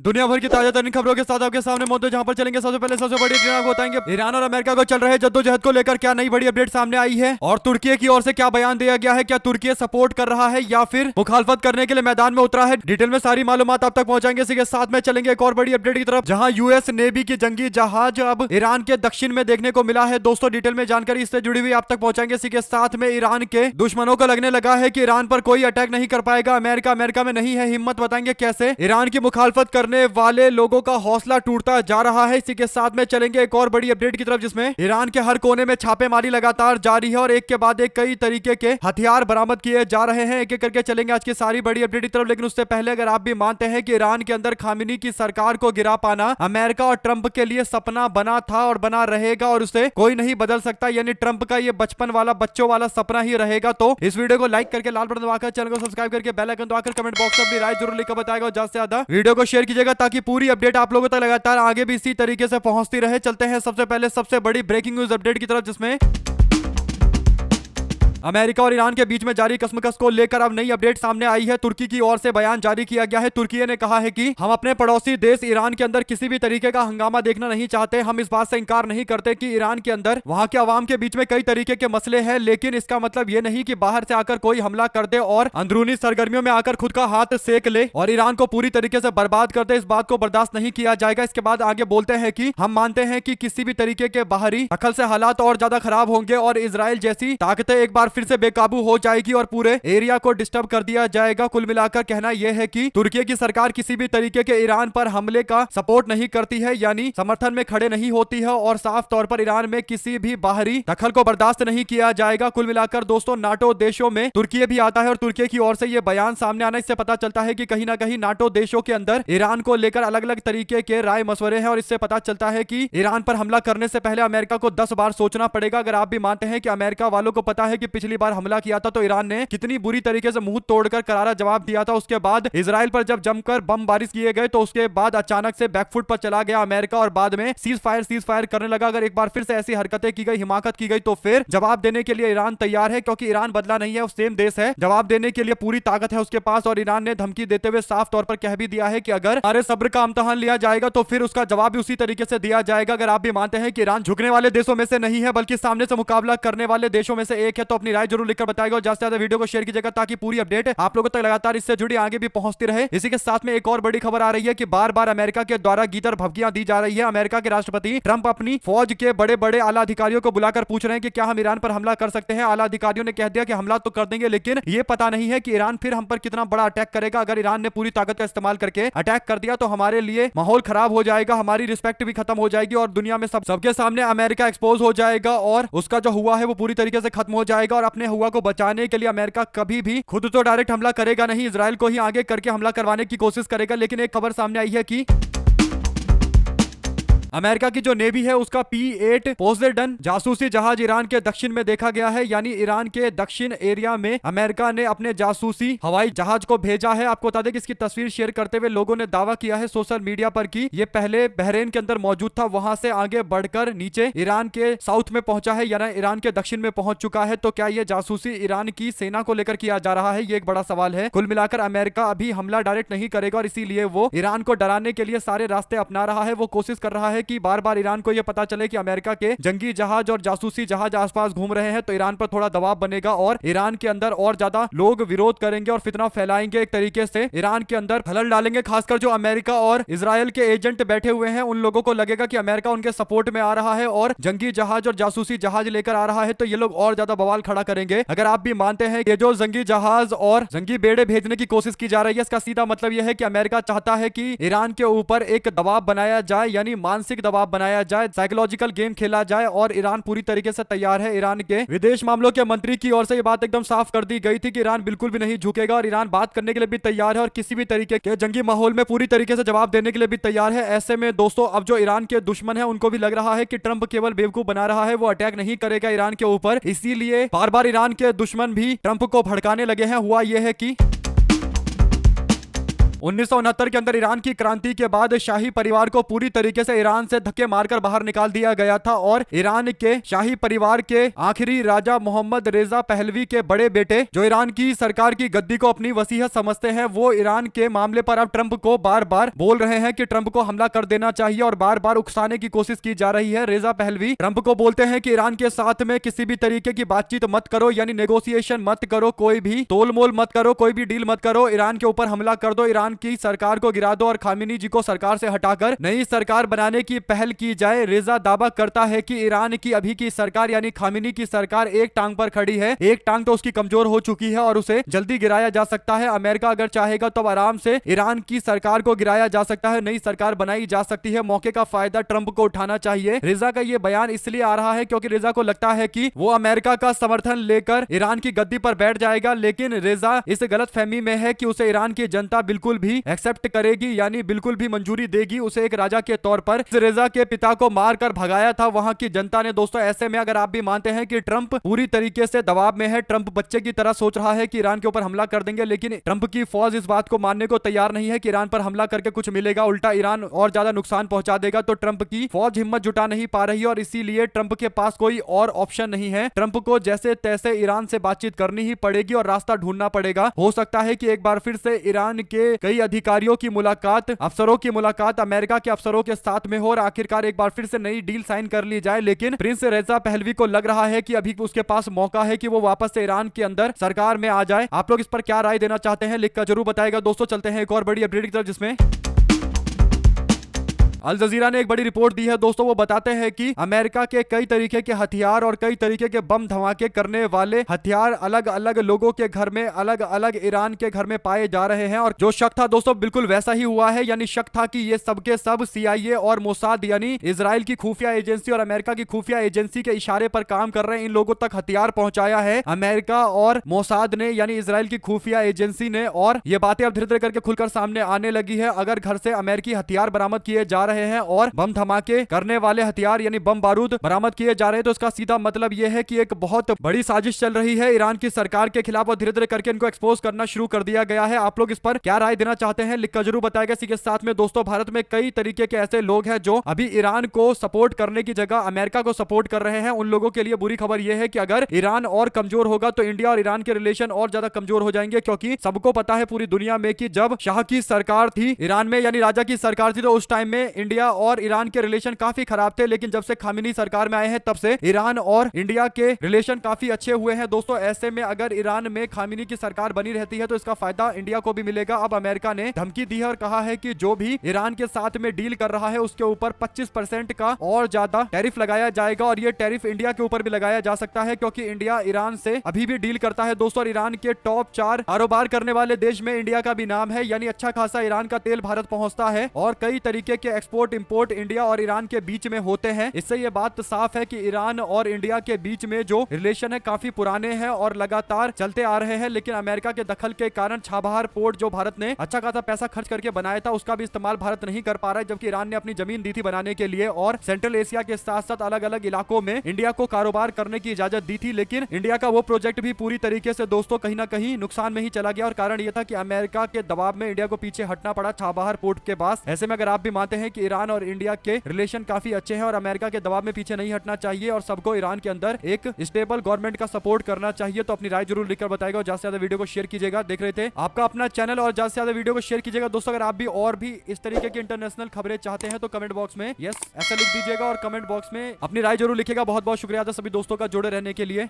दुनिया भर की ताजा तरीन खबरों के साथ आपके सामने मौजूद, जहां पर चलेंगे सबसे पहले सबसे बड़ी अपडेट आपको बताएंगे ईरान और अमेरिका को चल रहे जद्दोजहद को लेकर क्या नई बड़ी अपडेट सामने आई है और तुर्की की ओर से क्या बयान दिया गया है। क्या तुर्की सपोर्ट कर रहा है या फिर मुखालफत करने के लिए मैदान में उतरा है। डिटेल में सारी मालूमात आप तक पहुंचाएंगे। इसी के साथ में चलेंगे एक और बड़ी अपडेट की तरफ, जहां यूएस नेवी की जंगी जहाज अब ईरान के दक्षिण में देखने को मिला है। दोस्तों डिटेल में जानकारी इससे जुड़ी हुई आप तक पहुंचाएंगे। इसी के साथ में ईरान के दुश्मनों को लगने लगा है कि ईरान पर कोई अटैक नहीं कर पाएगा, अमेरिका में नहीं है हिम्मत। बताएंगे कैसे ईरान की मुखालफत करने वाले लोगों का हौसला टूटता जा रहा है। इसी के साथ में चलेंगे एक और बड़ी अपडेट की तरफ, जिसमें ईरान के हर कोने में छापेमारी लगातार जारी है और एक के बाद एक कई तरीके के हथियार बरामद किए जा रहे हैं। एक एक करके चलेंगे आज की सारी बड़ी अपडेट की तरफ। लेकिन उससे पहले अगर आप भी मानते हैं कि ईरान के अंदर खामिनी की सरकार को गिरा पाना अमेरिका और ट्रंप के लिए सपना बना था और बना रहेगा और उसे कोई नहीं बदल सकता, यानी ट्रंप का ये बचपन वाला बच्चों वाला सपना ही रहेगा, तो इस वीडियो को लाइक करके लाल बटन दबाकर चैनल को सब्सक्राइब करके बेल आइकन दबाकर कमेंट बॉक्स में अपनी राय जरूर लिखकर बताएगा और ज्यादा से ज्यादा वीडियो को शेयर कीजिएगा ताकि पूरी अपडेट आप लोगों तक लगातार आगे भी इसी तरीके से पहुंचती रहे। चलते हैं सबसे पहले सबसे बड़ी ब्रेकिंग न्यूज अपडेट की तरफ, जिसमें अमेरिका और ईरान के बीच में जारी कशमकश को लेकर अब नई अपडेट सामने आई है। तुर्की की ओर से बयान जारी किया गया है। तुर्की ने कहा है कि हम अपने पड़ोसी देश ईरान के अंदर किसी भी तरीके का हंगामा देखना नहीं चाहते। हम इस बात से इंकार नहीं करते कि ईरान के अंदर वहां के अवाम के बीच में कई तरीके के मसले हैं, लेकिन इसका मतलब यह नहीं कि बाहर से आकर कोई हमला कर दे और अंदरूनी सरगर्मियों में आकर खुद का हाथ सेक ले और ईरान को पूरी तरीके से बर्बाद कर दे। इस बात को बर्दाश्त नहीं किया जाएगा। इसके बाद आगे बोलते हैं कि हम मानते हैं कि किसी भी तरीके के बाहरी दखल से हालात और ज्यादा खराब होंगे और इजराइल जैसी ताकतें एक बार फिर से बेकाबू हो जाएगी और पूरे एरिया को डिस्टर्ब कर दिया जाएगा। कुल मिलाकर कहना यह है कि तुर्की की सरकार किसी भी तरीके के ईरान पर हमले का सपोर्ट नहीं करती है, यानी समर्थन में खड़े नहीं होती है और साफ तौर पर ईरान में किसी भी बाहरी दखल को बर्दाश्त नहीं किया जाएगा। कुल मिलाकर दोस्तों नाटो देशों में तुर्की भी आता है और तुर्की की ओर से यह बयान सामने आने से पता चलता है कि कहीं ना कहीं नाटो देशों के अंदर ईरान को लेकर अलग अलग तरीके के राय मशवरे हैं और इससे पता चलता है कि ईरान पर हमला करने से पहले अमेरिका को 10 बार सोचना पड़ेगा। अगर आप भी मानते हैं कि अमेरिका वालों को पता है कि पिछली बार हमला किया था तो ईरान ने कितनी बुरी तरीके से मुंह तोड़कर करारा जवाब दिया था, उसके बाद इजराइल पर जब जमकर बम बारिश किए गए तो उसके बाद अचानक से बैकफुट पर चला गया अमेरिका और बाद में सीज फायर करने लगा। अगर एक बार फिर से ऐसी हरकतें की गई, हिमाकत की गई, तो फिर जवाब देने के लिए ईरान तैयार है, क्योंकि ईरान बदला नहीं है, वो सेम देश है। जवाब देने के लिए पूरी ताकत है उसके पास और ईरान ने धमकी देते हुए साफ तौर पर कह भी दिया है कि अगर हमारे सब्र का इम्तिहान लिया जाएगा तो फिर उसका जवाब भी उसी तरीके से दिया जाएगा। अगर आप भी मानते हैं कि ईरान झुकने वाले देशों में से नहीं है बल्कि सामने से मुकाबला करने वाले देशों में से एक है, तो अपनी राय जरूर लिखकर बताएगा और ज्यादा से ज्यादा वीडियो को शेयर कीजिएगा ताकि पूरी अपडेट आप लोगों तक लगातार इससे जुड़ी आगे भी पहुंचती रहे। इसी के साथ में एक और बड़ी खबर आ रही है कि बार बार अमेरिका के द्वारा गीदड़ भभकियां दी जा रही है। अमेरिका के राष्ट्रपति ट्रंप अपनी फौज के बड़े बड़े आला अधिकारियों को बुलाकर पूछ रहे हैं कि क्या हम ईरान पर हमला कर सकते हैं। आला अधिकारियों ने कह दिया कि हमला तो कर देंगे, लेकिन ये पता नहीं है कि ईरान फिर हम पर कितना बड़ा अटैक करेगा। अगर ईरान ने पूरी ताकत का इस्तेमाल करके अटैक कर दिया तो हमारे लिए माहौल खराब हो जाएगा, हमारी रिस्पेक्ट भी खत्म हो जाएगी और दुनिया में सबके सामने अमेरिका एक्सपोज हो जाएगा और उसका जो हुआ है वो पूरी तरीके से खत्म हो जाएगा। और अपने हुआ को बचाने के लिए अमेरिका कभी भी खुद तो डायरेक्ट हमला करेगा नहीं, इजराइल को ही आगे करके हमला करवाने की कोशिश करेगा। लेकिन एक खबर सामने आई है कि अमेरिका की जो नेवी है उसका P-8 पोसेडन जासूसी जहाज ईरान के दक्षिण में देखा गया है, यानी ईरान के दक्षिण एरिया में अमेरिका ने अपने जासूसी हवाई जहाज को भेजा है। आपको बता दें कि इसकी तस्वीर शेयर करते हुए लोगों ने दावा किया है सोशल मीडिया पर कि ये पहले बहरीन के अंदर मौजूद था, वहां से आगे बढ़कर नीचे ईरान के साउथ में पहुंचा है, यानी ईरान के दक्षिण में पहुंच चुका है। तो क्या ये जासूसी ईरान की सेना को लेकर किया जा रहा है, ये एक बड़ा सवाल है। कुल मिलाकर अमेरिका अभी हमला डायरेक्ट नहीं करेगा और इसीलिए वो ईरान को डराने के लिए सारे रास्ते अपना रहा है। वो कोशिश कर रहा है कि बार बार ईरान को यह पता चले कि अमेरिका के जंगी जहाज और जासूसी जहाज आसपास घूम रहे हैं, तो ईरान पर थोड़ा दबाव बनेगा और ईरान के अंदर और ज्यादा लोग विरोध करेंगे और फितना फैलाएंगे। एक तरीके से ईरान के अंदर खलल डालेंगे। खासकर जो अमेरिका और इजराइल के एजेंट बैठे हुए हैं उन लोगों को लगेगा कि अमेरिका उनके सपोर्ट में आ रहा है और जंगी जहाज और जासूसी जहाज लेकर आ रहा है, तो ये लोग और ज्यादा बवाल खड़ा करेंगे। अगर आप भी मानते हैं कि जो जंगी जहाज और जंगी बेड़े भेजने की कोशिश की जा रही है, इसका सीधा मतलब यह है कि अमेरिका चाहता है कि ईरान के ऊपर एक दबाव बनाया जाए, यानी मानसिक दबाव बनाया जाए, साइकोलॉजिकल गेम खेला जाए और ईरान पूरी तरीके से तैयार है। ईरान के विदेश मामलों के मंत्री की ओर से यह बात एकदम साफ कर दी गई थी कि ईरान बिल्कुल भी नहीं झुकेगा और ईरान बात करने के लिए भी तैयार है और किसी भी तरीके के जंगी माहौल में पूरी तरीके से जवाब देने के लिए भी तैयार है। ऐसे में दोस्तों अब जो ईरान के दुश्मन है उनको भी लग रहा है कि ट्रंप केवल बेवकूफ बना रहा है, वो अटैक नहीं करेगा ईरान के ऊपर। इसीलिए बार बार ईरान के दुश्मन भी ट्रंप को भड़काने लगे हैं। हुआ यह है कि 1969 के अंदर ईरान की क्रांति के बाद शाही परिवार को पूरी तरीके से ईरान से धक्के मारकर बाहर निकाल दिया गया था और ईरान के शाही परिवार के आखिरी राजा मोहम्मद रेजा पहलवी के बड़े बेटे जो ईरान की सरकार की गद्दी को अपनी वसीयत समझते हैं, वो ईरान के मामले पर अब ट्रंप को बार बार बोल रहे हैं कि ट्रंप को हमला कर देना चाहिए और बार बार उकसाने की कोशिश की जा रही है। रेजा पहलवी ट्रंप को बोलते हैं कि ईरान के साथ में किसी भी तरीके की बातचीत मत करो, यानी नेगोशिएशन मत करो, कोई भी तोलमोल मत करो, कोई भी डील मत करो, ईरान के ऊपर हमला कर दो, ईरान की सरकार को गिरा दो और खामेनी जी को सरकार से हटाकर नई सरकार बनाने की पहल की जाए। रेजा दावा करता है कि ईरान की अभी की सरकार यानी खामेनी की सरकार एक टांग पर खड़ी है, एक टांग तो उसकी कमजोर हो चुकी है और उसे जल्दी गिराया जा सकता है। अमेरिका अगर चाहेगा तो आराम से ईरान की सरकार को गिराया जा सकता है, नई सरकार बनाई जा सकती है। मौके का फायदा ट्रंप को उठाना चाहिए। रेजा का यह बयान इसलिए आ रहा है क्योंकि रेजा को लगता है कि वो अमेरिका का समर्थन लेकर ईरान की गद्दी पर बैठ जाएगा, लेकिन रेजा इस गलतफहमी में है कि उसे ईरान की जनता बिल्कुल भी एक्सेप्ट करेगी, यानी बिल्कुल भी मंजूरी देगी उसे एक राजा के तौर पर। रेजा के पिता को मारकर भगाया था वहां की जनता ने। दोस्तों ऐसे में अगर आप भी मानते हैं कि ट्रंप पूरी तरीके से दबाव में है, ट्रंप बच्चे की तरह सोच रहा है कि ईरान के ऊपर हमला कर देंगे, लेकिन ट्रंप की फौज इस बात को मानने को तैयार नहीं है कि ईरान पर हमला करके कुछ मिलेगा, उल्टा ईरान और ज्यादा नुकसान पहुंचा देगा। तो ट्रंप की फौज हिम्मत जुटा नहीं पा रही और इसीलिए ट्रंप के पास कोई और ऑप्शन नहीं है। ट्रंप को जैसे तैसे ईरान से बातचीत करनी ही पड़ेगी और रास्ता ढूंढना पड़ेगा। हो सकता है कि एक बार फिर से ईरान के कई अधिकारियों की मुलाकात, अफसरों की मुलाकात अमेरिका के अफसरों के साथ में हो और आखिरकार एक बार फिर से नई डील साइन कर ली जाए। लेकिन प्रिंस रेजा पहलवी को लग रहा है कि अभी उसके पास मौका है कि वो वापस से ईरान के अंदर सरकार में आ जाए। आप लोग इस पर क्या राय देना चाहते हैं लिखकर जरूर बताएगा। दोस्तों चलते हैं एक और बड़ी अपडेट की तरफ, जिसमें अल जजीरा ने एक बड़ी रिपोर्ट दी है। दोस्तों वो बताते हैं कि अमेरिका के कई तरीके के हथियार और कई तरीके के बम धमाके करने वाले हथियार अलग अलग लोगों के घर में, अलग अलग ईरान के घर में पाए जा रहे हैं और जो शक था दोस्तों बिल्कुल वैसा ही हुआ है, यानी शक था कि ये सबके सब CIA और मोसाद यानी इजराइल की खुफिया एजेंसी और अमेरिका की खुफिया एजेंसी के इशारे पर काम कर रहे हैं। इन लोगों तक हथियार पहुंचाया है अमेरिका और मोसाद ने, यानी इजराइल की खुफिया एजेंसी ने, और ये बातें अब धीरे धीरे करके खुलकर सामने आने लगी है। अगर घर से अमेरिकी हथियार बरामद किए जा रहे हैं और बम धमाके करने वाले हथियार यानी बम बारूद बरामद किए जा रहे हैं, तो इसका सीधा मतलब यह है कि एक बहुत बड़ी साजिश चल रही है ईरान की सरकार के खिलाफ और धीरे धीरे करके इनको एक्सपोज करना शुरू कर दिया गया है। आप लोग इस पर क्या राय देना चाहते हैं लिखकर जरूर बताएगा। इसी के साथ में दोस्तों भारत में कई तरीके के ऐसे लोग हैं जो अभी ईरान को सपोर्ट करने की जगह अमेरिका को सपोर्ट कर रहे हैं। उन लोगों के लिए बुरी खबर यह है कि अगर ईरान और कमजोर होगा तो इंडिया और ईरान के रिलेशन और ज्यादा कमजोर हो जाएंगे, क्योंकि सबको पता है पूरी दुनिया में कि जब शाह की सरकार थी ईरान में, यानी राजा की सरकार थी, तो उस टाइम में इंडिया और ईरान के रिलेशन काफी खराब थे। लेकिन जब से खामेनी सरकार में आए हैं तब से ईरान और इंडिया के रिलेशन काफी अच्छे हुए हैं। दोस्तों ऐसे में अगर ईरान में खामेनी की सरकार बनी रहती है तो इसका फायदा इंडिया को भी मिलेगा। अब अमेरिका ने धमकी दी है और कहा है कि जो भी ईरान के साथ में डील कर रहा है उसके ऊपर 25% का और ज्यादा टैरिफ लगाया जाएगा और ये टैरिफ इंडिया के ऊपर भी लगाया जा सकता है, क्योंकि इंडिया ईरान से अभी भी डील करता है। दोस्तों और ईरान के टॉप 4 कारोबार करने वाले देश में इंडिया का भी नाम है, यानी अच्छा खासा ईरान का तेल भारत पहुंचता है और कई तरीके के एक्सपोर्ट इंपोर्ट इंडिया और ईरान के बीच में होते हैं। इससे ये बात साफ है कि ईरान और इंडिया के बीच में जो रिलेशन है काफी पुराने हैं और लगातार चलते आ रहे हैं। लेकिन अमेरिका के दखल के कारण छाबहार पोर्ट जो भारत ने अच्छा खासा पैसा खर्च करके बनाया था उसका भी इस्तेमाल भारत नहीं कर पा रहा है, जबकि ईरान ने अपनी जमीन दी थी बनाने के लिए और सेंट्रल एशिया के साथ साथ अलग अलग इलाकों में इंडिया को कारोबार करने की इजाजत दी थी। लेकिन इंडिया का वो प्रोजेक्ट भी पूरी तरीके से दोस्तों कहीं ना कहीं नुकसान में ही चला गया और कारण यह था कि अमेरिका के दबाव में इंडिया को पीछे हटना पड़ा छाबहार पोर्ट के पास। ऐसे में अगर आप भी मानते हैं कि ईरान और इंडिया के रिलेशन काफी अच्छे हैं और अमेरिका के दबाव में पीछे नहीं हटना चाहिए और सबको ईरान के अंदर एक स्टेबल गवर्नमेंट का सपोर्ट करना चाहिए, तो अपनी राय जरूर लिखकर बताएगा और ज्यादा से ज्यादा वीडियो को शेयर कीजिएगा। देख रहे थे आपका अपना चैनल और ज्यादा से ज्यादा वीडियो को शेयर कीजिएगा। दोस्तों अगर आप भी और भी इस तरीके की इंटरनेशनल खबरें चाहते हैं तो कमेंट बॉक्स में यस ऐसा लिख दीजिएगा और कमेंट बॉक्स में अपनी राय जरूर लिखिएगा। बहुत बहुत शुक्रिया था सभी दोस्तों का जुड़े रहने के लिए।